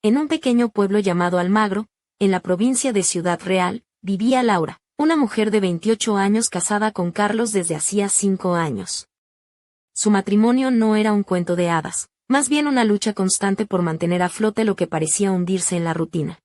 En un pequeño pueblo llamado Almagro, en la provincia de Ciudad Real, vivía Laura, una mujer de 28 años casada con Carlos desde hacía 5 años. Su matrimonio no era un cuento de hadas, más bien una lucha constante por mantener a flote lo que parecía hundirse en la rutina.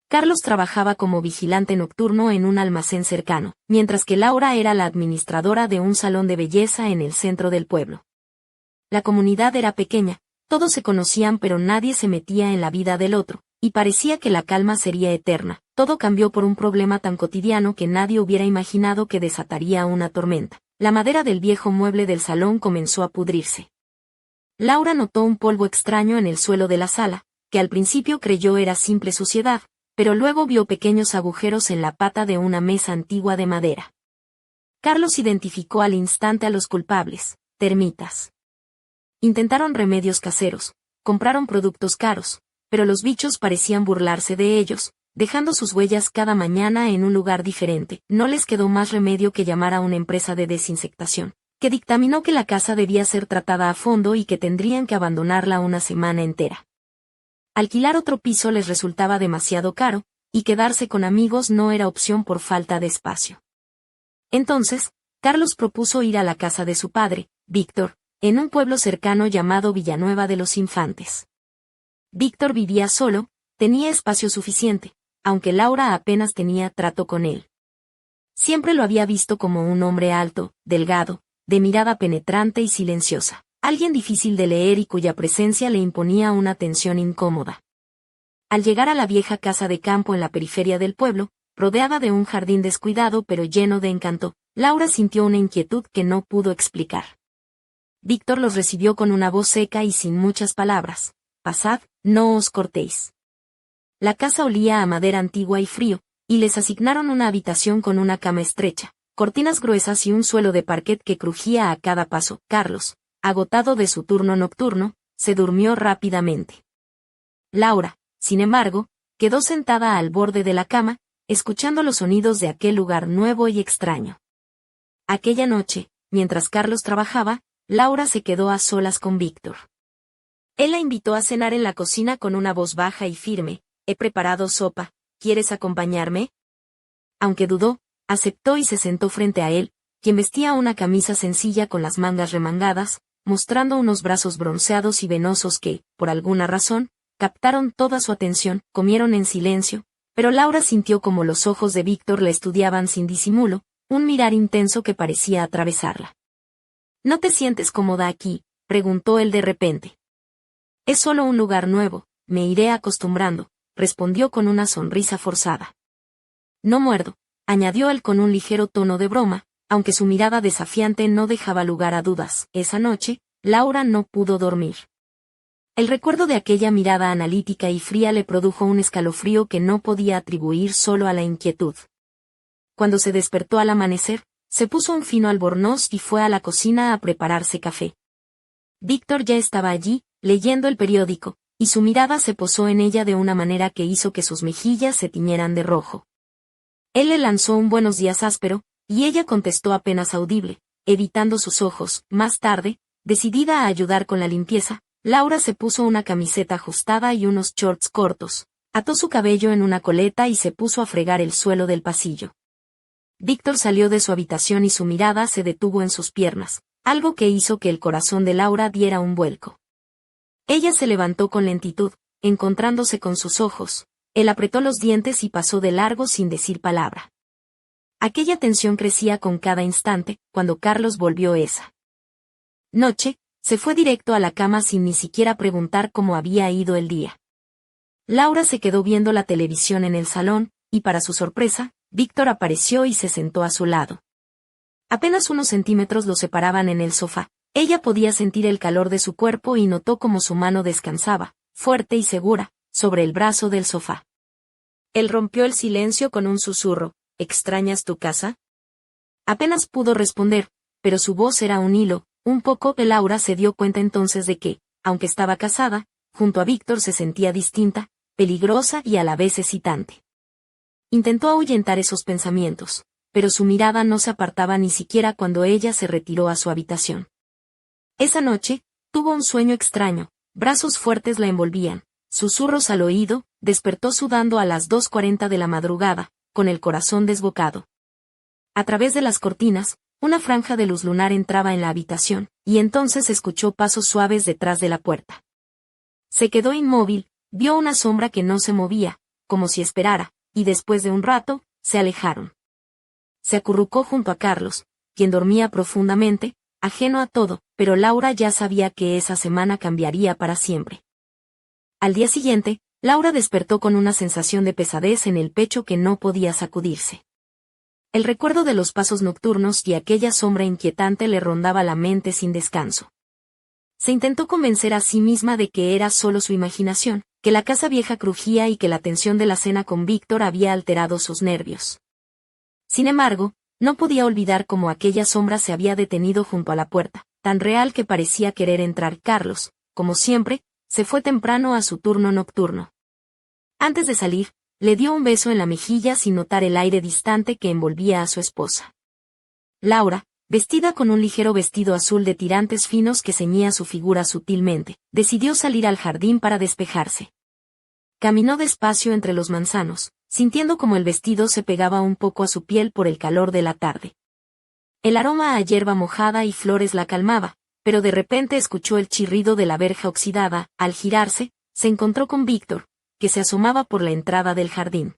Carlos trabajaba como vigilante nocturno en un almacén cercano, mientras que Laura era la administradora de un salón de belleza en el centro del pueblo. La comunidad era pequeña, todos se conocían pero nadie se metía en la vida del otro, y parecía que la calma sería eterna. Todo cambió por un problema tan cotidiano que nadie hubiera imaginado que desataría una tormenta. La madera del viejo mueble del salón comenzó a pudrirse. Laura notó un polvo extraño en el suelo de la sala, que al principio creyó era simple suciedad, pero luego vio pequeños agujeros en la pata de una mesa antigua de madera. Carlos identificó al instante a los culpables: termitas. Intentaron remedios caseros, compraron productos caros, pero los bichos parecían burlarse de ellos, dejando sus huellas cada mañana en un lugar diferente. No les quedó más remedio que llamar a una empresa de desinsectación, que dictaminó que la casa debía ser tratada a fondo y que tendrían que abandonarla una semana entera. Alquilar otro piso les resultaba demasiado caro, y quedarse con amigos no era opción por falta de espacio. Entonces, Carlos propuso ir a la casa de su padre, Víctor, en un pueblo cercano llamado Villanueva de los Infantes. Víctor vivía solo, tenía espacio suficiente, aunque Laura apenas tenía trato con él. Siempre lo había visto como un hombre alto, delgado, de mirada penetrante y silenciosa, alguien difícil de leer y cuya presencia le imponía una tensión incómoda. Al llegar a la vieja casa de campo en la periferia del pueblo, rodeada de un jardín descuidado pero lleno de encanto, Laura sintió una inquietud que no pudo explicar. Víctor los recibió con una voz seca y sin muchas palabras: «Pasad, no os cortéis». La casa olía a madera antigua y frío, y les asignaron una habitación con una cama estrecha, cortinas gruesas y un suelo de parquet que crujía a cada paso. Carlos, agotado de su turno nocturno, se durmió rápidamente. Laura, sin embargo, quedó sentada al borde de la cama, escuchando los sonidos de aquel lugar nuevo y extraño. Aquella noche, mientras Carlos trabajaba, Laura se quedó a solas con Víctor. Él la invitó a cenar en la cocina con una voz baja y firme: «He preparado sopa, ¿quieres acompañarme?». Aunque dudó, aceptó y se sentó frente a él, quien vestía una camisa sencilla con las mangas remangadas, mostrando unos brazos bronceados y venosos que, por alguna razón, captaron toda su atención. Comieron en silencio, pero Laura sintió como los ojos de Víctor la estudiaban sin disimulo, un mirar intenso que parecía atravesarla. «¿No te sientes cómoda aquí?», preguntó él de repente. «Es solo un lugar nuevo, me iré acostumbrando», respondió con una sonrisa forzada. «No muerdo», añadió él con un ligero tono de broma, aunque su mirada desafiante no dejaba lugar a dudas. Esa noche, Laura no pudo dormir. El recuerdo de aquella mirada analítica y fría le produjo un escalofrío que no podía atribuir solo a la inquietud. Cuando se despertó al amanecer, se puso un fino albornoz y fue a la cocina a prepararse café. Víctor ya estaba allí, leyendo el periódico, y su mirada se posó en ella de una manera que hizo que sus mejillas se tiñeran de rojo. Él le lanzó un buenos días áspero, y ella contestó apenas audible, evitando sus ojos. Más tarde, decidida a ayudar con la limpieza, Laura se puso una camiseta ajustada y unos shorts cortos, ató su cabello en una coleta y se puso a fregar el suelo del pasillo. Víctor salió de su habitación y su mirada se detuvo en sus piernas, algo que hizo que el corazón de Laura diera un vuelco. Ella se levantó con lentitud, encontrándose con sus ojos. Él apretó los dientes y pasó de largo sin decir palabra. Aquella tensión crecía con cada instante. Cuando Carlos volvió esa noche, se fue directo a la cama sin ni siquiera preguntar cómo había ido el día. Laura se quedó viendo la televisión en el salón, y para su sorpresa, Víctor apareció y se sentó a su lado. Apenas unos centímetros lo separaban en el sofá. Ella podía sentir el calor de su cuerpo y notó cómo su mano descansaba, fuerte y segura, sobre el brazo del sofá. Él rompió el silencio con un susurro: «¿Extrañas tu casa?». Apenas pudo responder, pero su voz era un hilo. Un poco. Laura se dio cuenta entonces de que, aunque estaba casada, junto a Víctor se sentía distinta, peligrosa y a la vez excitante. Intentó ahuyentar esos pensamientos, pero su mirada no se apartaba ni siquiera cuando ella se retiró a su habitación. Esa noche, tuvo un sueño extraño. Brazos fuertes la envolvían, susurros al oído, despertó sudando a las 2:40 de la madrugada, con el corazón desbocado. A través de las cortinas, una franja de luz lunar entraba en la habitación, y entonces escuchó pasos suaves detrás de la puerta. Se quedó inmóvil, vio una sombra que no se movía, como si esperara, y después de un rato, se alejaron. Se acurrucó junto a Carlos, quien dormía profundamente, ajeno a todo, pero Laura ya sabía que esa semana cambiaría para siempre. Al día siguiente, Laura despertó con una sensación de pesadez en el pecho que no podía sacudirse. El recuerdo de los pasos nocturnos y aquella sombra inquietante le rondaba la mente sin descanso. Se intentó convencer a sí misma de que era solo su imaginación, que la casa vieja crujía y que la tensión de la cena con Víctor había alterado sus nervios. Sin embargo, no podía olvidar cómo aquella sombra se había detenido junto a la puerta, tan real que parecía querer entrar. Carlos, como siempre, se fue temprano a su turno nocturno. Antes de salir, le dio un beso en la mejilla sin notar el aire distante que envolvía a su esposa. Laura, vestida con un ligero vestido azul de tirantes finos que ceñía su figura sutilmente, decidió salir al jardín para despejarse. Caminó despacio entre los manzanos, sintiendo como el vestido se pegaba un poco a su piel por el calor de la tarde. El aroma a hierba mojada y flores la calmaba, pero de repente escuchó el chirrido de la verja oxidada. Al girarse, se encontró con Víctor, que se asomaba por la entrada del jardín.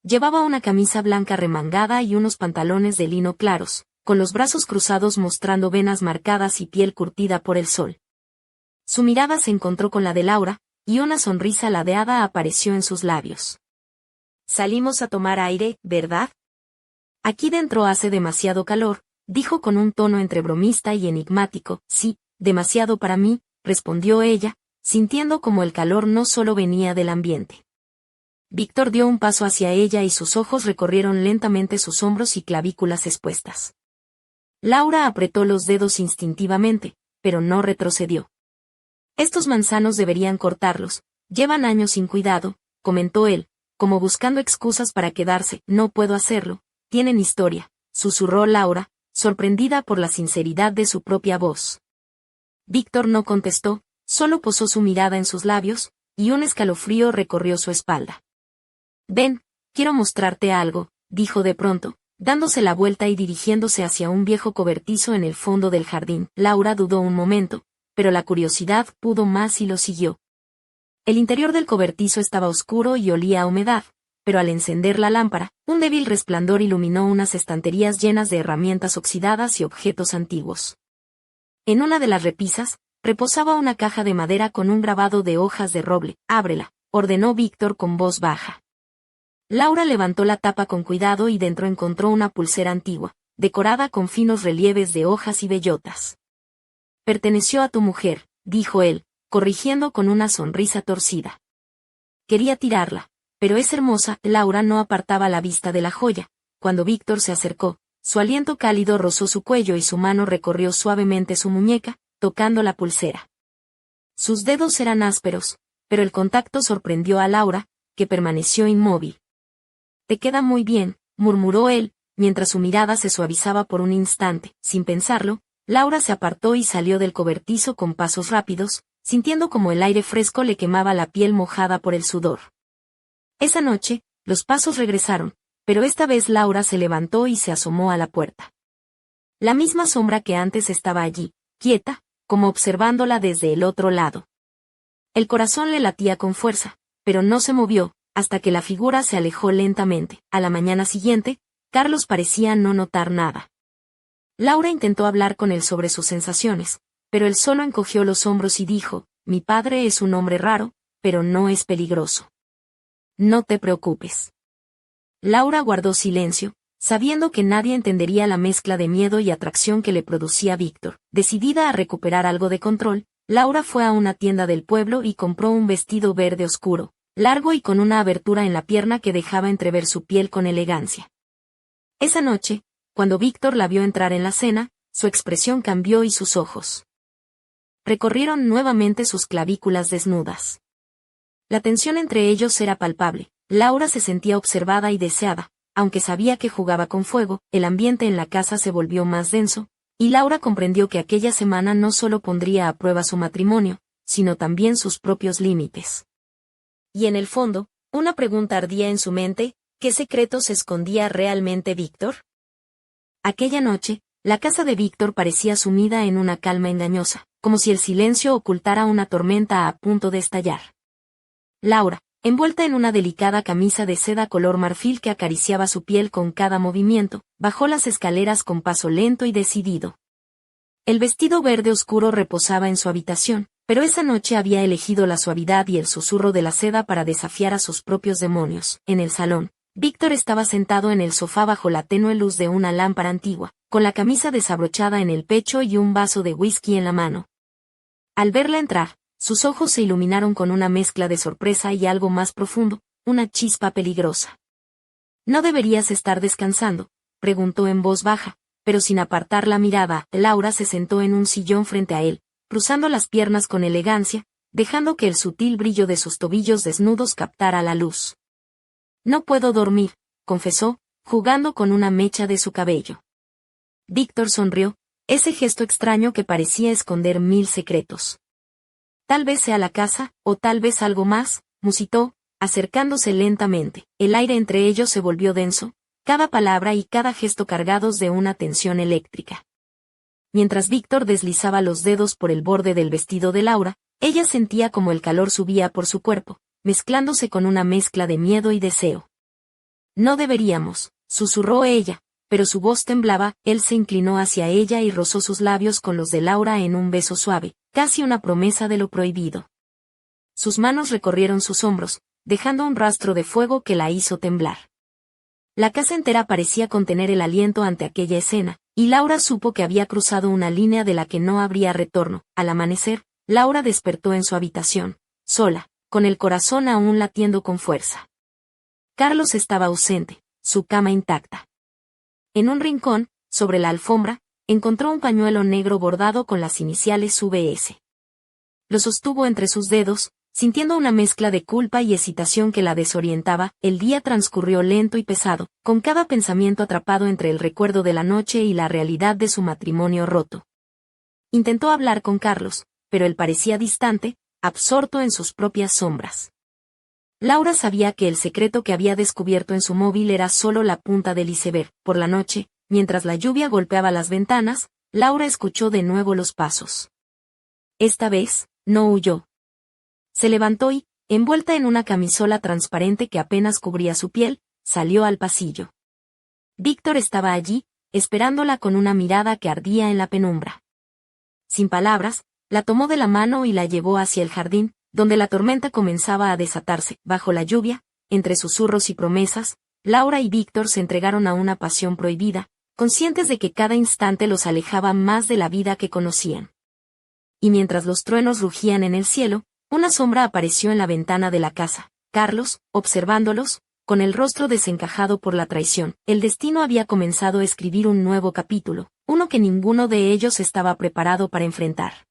Llevaba una camisa blanca remangada y unos pantalones de lino claros, con los brazos cruzados mostrando venas marcadas y piel curtida por el sol. Su mirada se encontró con la de Laura, y una sonrisa ladeada apareció en sus labios. «Salimos a tomar aire, ¿verdad? Aquí dentro hace demasiado calor», dijo con un tono entre bromista y enigmático. «Sí, demasiado para mí», respondió ella, sintiendo como el calor no solo venía del ambiente. Víctor dio un paso hacia ella y sus ojos recorrieron lentamente sus hombros y clavículas expuestas. Laura apretó los dedos instintivamente, pero no retrocedió. «Estos manzanos deberían cortarlos, llevan años sin cuidado», comentó él, como buscando excusas para quedarse. «No puedo hacerlo, tienen historia», susurró Laura, sorprendida por la sinceridad de su propia voz. Víctor no contestó, solo posó su mirada en sus labios, y un escalofrío recorrió su espalda. «Ven, quiero mostrarte algo», dijo de pronto, dándose la vuelta y dirigiéndose hacia un viejo cobertizo en el fondo del jardín. Laura dudó un momento, pero la curiosidad pudo más y lo siguió. El interior del cobertizo estaba oscuro y olía a humedad, pero al encender la lámpara, un débil resplandor iluminó unas estanterías llenas de herramientas oxidadas y objetos antiguos. En una de las repisas, reposaba una caja de madera con un grabado de hojas de roble. «Ábrela», ordenó Víctor con voz baja. Laura levantó la tapa con cuidado y dentro encontró una pulsera antigua, decorada con finos relieves de hojas y bellotas. «Perteneció a tu mujer», dijo él, corrigiendo con una sonrisa torcida. Quería tirarla, pero es hermosa. Laura no apartaba la vista de la joya. Cuando Víctor se acercó, su aliento cálido rozó su cuello y su mano recorrió suavemente su muñeca, tocando la pulsera. Sus dedos eran ásperos, pero el contacto sorprendió a Laura, que permaneció inmóvil. «Te queda muy bien», murmuró él, mientras su mirada se suavizaba por un instante. Sin pensarlo, Laura se apartó y salió del cobertizo con pasos rápidos, sintiendo como el aire fresco le quemaba la piel mojada por el sudor. Esa noche, los pasos regresaron, pero esta vez Laura se levantó y se asomó a la puerta. La misma sombra que antes estaba allí, quieta, como observándola desde el otro lado. El corazón le latía con fuerza, pero no se movió, hasta que la figura se alejó lentamente. A la mañana siguiente, Carlos parecía no notar nada. Laura intentó hablar con él sobre sus sensaciones, pero él solo encogió los hombros y dijo: «Mi padre es un hombre raro, pero no es peligroso. No te preocupes». Laura guardó silencio, sabiendo que nadie entendería la mezcla de miedo y atracción que le producía Víctor. Decidida a recuperar algo de control, Laura fue a una tienda del pueblo y compró un vestido verde oscuro, largo y con una abertura en la pierna que dejaba entrever su piel con elegancia. Esa noche, cuando Víctor la vio entrar en la cena, su expresión cambió y sus ojos recorrieron nuevamente sus clavículas desnudas. La tensión entre ellos era palpable. Laura se sentía observada y deseada, aunque sabía que jugaba con fuego. El ambiente en la casa se volvió más denso, y Laura comprendió que aquella semana no solo pondría a prueba su matrimonio, sino también sus propios límites. Y en el fondo, una pregunta ardía en su mente: ¿qué secretos escondía realmente Víctor? Aquella noche, la casa de Víctor parecía sumida en una calma engañosa, como si el silencio ocultara una tormenta a punto de estallar. Laura, envuelta en una delicada camisa de seda color marfil que acariciaba su piel con cada movimiento, bajó las escaleras con paso lento y decidido. El vestido verde oscuro reposaba en su habitación, pero esa noche había elegido la suavidad y el susurro de la seda para desafiar a sus propios demonios. En el salón, Víctor estaba sentado en el sofá bajo la tenue luz de una lámpara antigua, con la camisa desabrochada en el pecho y un vaso de whisky en la mano. Al verla entrar, sus ojos se iluminaron con una mezcla de sorpresa y algo más profundo, una chispa peligrosa. ¿No deberías estar descansando?, preguntó en voz baja, pero sin apartar la mirada. Laura se sentó en un sillón frente a él, cruzando las piernas con elegancia, dejando que el sutil brillo de sus tobillos desnudos captara la luz. No puedo dormir, confesó, jugando con una mecha de su cabello. Víctor sonrió, ese gesto extraño que parecía esconder mil secretos. Tal vez sea la casa, o tal vez algo más, musitó, acercándose lentamente. El aire entre ellos se volvió denso, cada palabra y cada gesto cargados de una tensión eléctrica. Mientras Víctor deslizaba los dedos por el borde del vestido de Laura, ella sentía como el calor subía por su cuerpo, mezclándose con una mezcla de miedo y deseo. No deberíamos, susurró ella, pero su voz temblaba. Él se inclinó hacia ella y rozó sus labios con los de Laura en un beso suave, casi una promesa de lo prohibido. Sus manos recorrieron sus hombros, dejando un rastro de fuego que la hizo temblar. La casa entera parecía contener el aliento ante aquella escena, y Laura supo que había cruzado una línea de la que no habría retorno. Al amanecer, Laura despertó en su habitación, sola, con el corazón aún latiendo con fuerza. Carlos estaba ausente, su cama intacta. En un rincón, sobre la alfombra, encontró un pañuelo negro bordado con las iniciales VS. Lo sostuvo entre sus dedos, sintiendo una mezcla de culpa y excitación que la desorientaba. El día transcurrió lento y pesado, con cada pensamiento atrapado entre el recuerdo de la noche y la realidad de su matrimonio roto. Intentó hablar con Carlos, pero él parecía distante, absorto en sus propias sombras. Laura sabía que el secreto que había descubierto en su móvil era solo la punta del iceberg. Por la noche, mientras la lluvia golpeaba las ventanas, Laura escuchó de nuevo los pasos. Esta vez, no huyó. Se levantó y, envuelta en una camisola transparente que apenas cubría su piel, salió al pasillo. Víctor estaba allí, esperándola con una mirada que ardía en la penumbra. Sin palabras, la tomó de la mano y la llevó hacia el jardín, donde la tormenta comenzaba a desatarse. Bajo la lluvia, entre susurros y promesas, Laura y Víctor se entregaron a una pasión prohibida, conscientes de que cada instante los alejaba más de la vida que conocían. Y mientras los truenos rugían en el cielo, una sombra apareció en la ventana de la casa. Carlos, observándolos, con el rostro desencajado por la traición. El destino había comenzado a escribir un nuevo capítulo, uno que ninguno de ellos estaba preparado para enfrentar.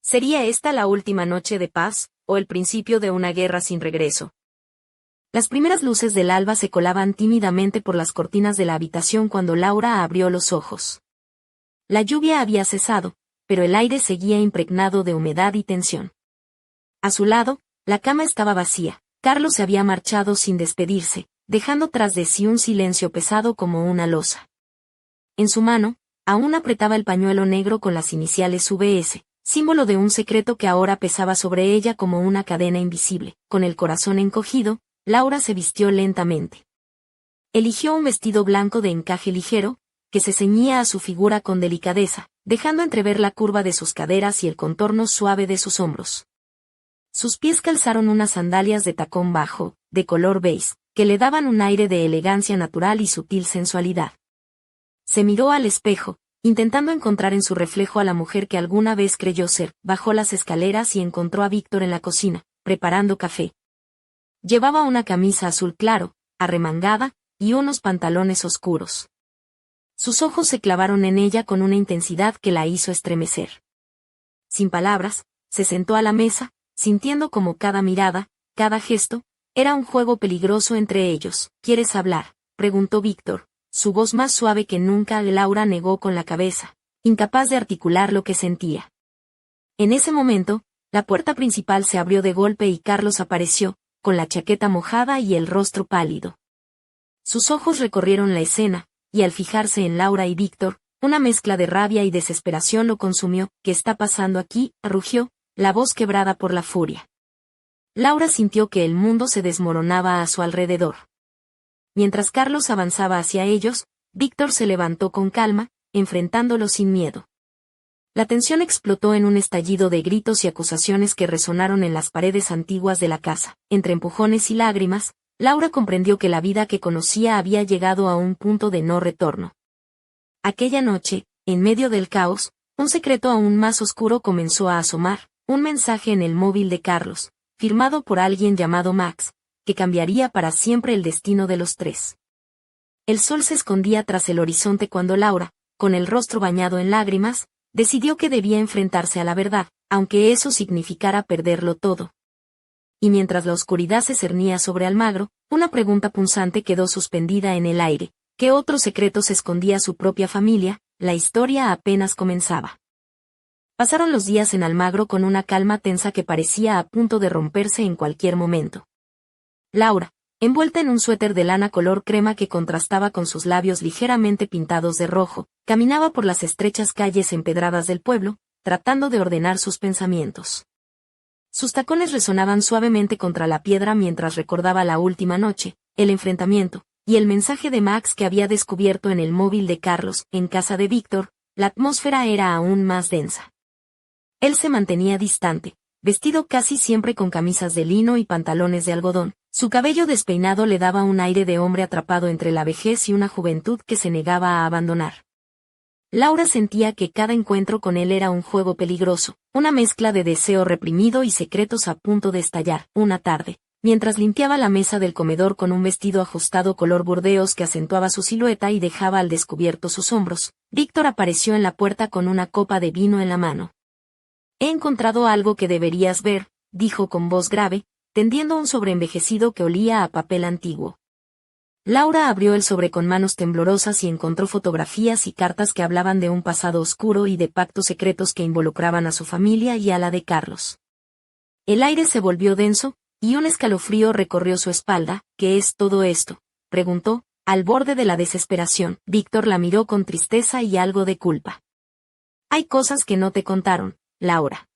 ¿Sería esta la última noche de paz, o el principio de una guerra sin regreso? Las primeras luces del alba se colaban tímidamente por las cortinas de la habitación cuando Laura abrió los ojos. La lluvia había cesado, pero el aire seguía impregnado de humedad y tensión. A su lado, la cama estaba vacía. Carlos se había marchado sin despedirse, dejando tras de sí un silencio pesado como una losa. En su mano, aún apretaba el pañuelo negro con las iniciales VS, símbolo de un secreto que ahora pesaba sobre ella como una cadena invisible. Con el corazón encogido, Laura se vistió lentamente. Eligió un vestido blanco de encaje ligero, que se ceñía a su figura con delicadeza, dejando entrever la curva de sus caderas y el contorno suave de sus hombros. Sus pies calzaron unas sandalias de tacón bajo, de color beige, que le daban un aire de elegancia natural y sutil sensualidad. Se miró al espejo, intentando encontrar en su reflejo a la mujer que alguna vez creyó ser. Bajó las escaleras y encontró a Víctor en la cocina, preparando café. Llevaba una camisa azul claro, arremangada, y unos pantalones oscuros. Sus ojos se clavaron en ella con una intensidad que la hizo estremecer. Sin palabras, se sentó a la mesa, sintiendo como cada mirada, cada gesto, era un juego peligroso entre ellos. ¿Quieres hablar?, preguntó Víctor, su voz más suave que nunca. Laura negó con la cabeza, incapaz de articular lo que sentía. En ese momento, la puerta principal se abrió de golpe y Carlos apareció, con la chaqueta mojada y el rostro pálido. Sus ojos recorrieron la escena, y al fijarse en Laura y Víctor, una mezcla de rabia y desesperación lo consumió. ¿Qué está pasando aquí?, rugió, la voz quebrada por la furia. Laura sintió que el mundo se desmoronaba a su alrededor. Mientras Carlos avanzaba hacia ellos, Víctor se levantó con calma, enfrentándolo sin miedo. La tensión explotó en un estallido de gritos y acusaciones que resonaron en las paredes antiguas de la casa. Entre empujones y lágrimas, Laura comprendió que la vida que conocía había llegado a un punto de no retorno. Aquella noche, en medio del caos, un secreto aún más oscuro comenzó a asomar, un mensaje en el móvil de Carlos, firmado por alguien llamado Max, que cambiaría para siempre el destino de los tres. El sol se escondía tras el horizonte cuando Laura, con el rostro bañado en lágrimas, decidió que debía enfrentarse a la verdad, aunque eso significara perderlo todo. Y mientras la oscuridad se cernía sobre Almagro, una pregunta punzante quedó suspendida en el aire. ¿Qué otro secreto se escondía su propia familia? La historia apenas comenzaba. Pasaron los días en Almagro con una calma tensa que parecía a punto de romperse en cualquier momento. Laura, envuelta en un suéter de lana color crema que contrastaba con sus labios ligeramente pintados de rojo, caminaba por las estrechas calles empedradas del pueblo, tratando de ordenar sus pensamientos. Sus tacones resonaban suavemente contra la piedra mientras recordaba la última noche, el enfrentamiento, y el mensaje de Max que había descubierto en el móvil de Carlos. En casa de Víctor, la atmósfera era aún más densa. Él se mantenía distante, vestido casi siempre con camisas de lino y pantalones de algodón. Su cabello despeinado le daba un aire de hombre atrapado entre la vejez y una juventud que se negaba a abandonar. Laura sentía que cada encuentro con él era un juego peligroso, una mezcla de deseo reprimido y secretos a punto de estallar. Una tarde, mientras limpiaba la mesa del comedor con un vestido ajustado color burdeos que acentuaba su silueta y dejaba al descubierto sus hombros, Víctor apareció en la puerta con una copa de vino en la mano. «He encontrado algo que deberías ver», dijo con voz grave, tendiendo un sobreenvejecido que olía a papel antiguo. Laura abrió el sobre con manos temblorosas y encontró fotografías y cartas que hablaban de un pasado oscuro y de pactos secretos que involucraban a su familia y a la de Carlos. El aire se volvió denso, y un escalofrío recorrió su espalda. «¿Qué es todo esto?», preguntó, al borde de la desesperación. Víctor la miró con tristeza y algo de culpa. «Hay cosas que no te contaron, Laura.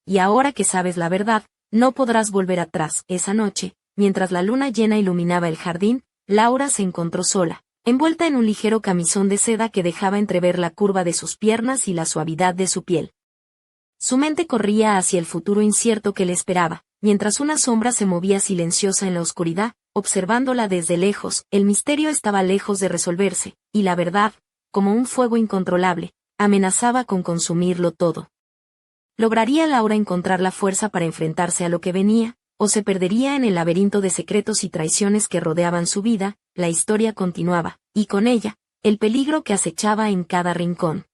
Y ahora que sabes la verdad, no podrás volver atrás». Esa noche, mientras la luna llena iluminaba el jardín, Laura se encontró sola, envuelta en un ligero camisón de seda que dejaba entrever la curva de sus piernas y la suavidad de su piel. Su mente corría hacia el futuro incierto que le esperaba, mientras una sombra se movía silenciosa en la oscuridad, observándola desde lejos. El misterio estaba lejos de resolverse, y la verdad, como un fuego incontrolable, amenazaba con consumirlo todo. ¿Lograría Laura encontrar la fuerza para enfrentarse a lo que venía, o se perdería en el laberinto de secretos y traiciones que rodeaban su vida? La historia continuaba, y con ella, el peligro que acechaba en cada rincón.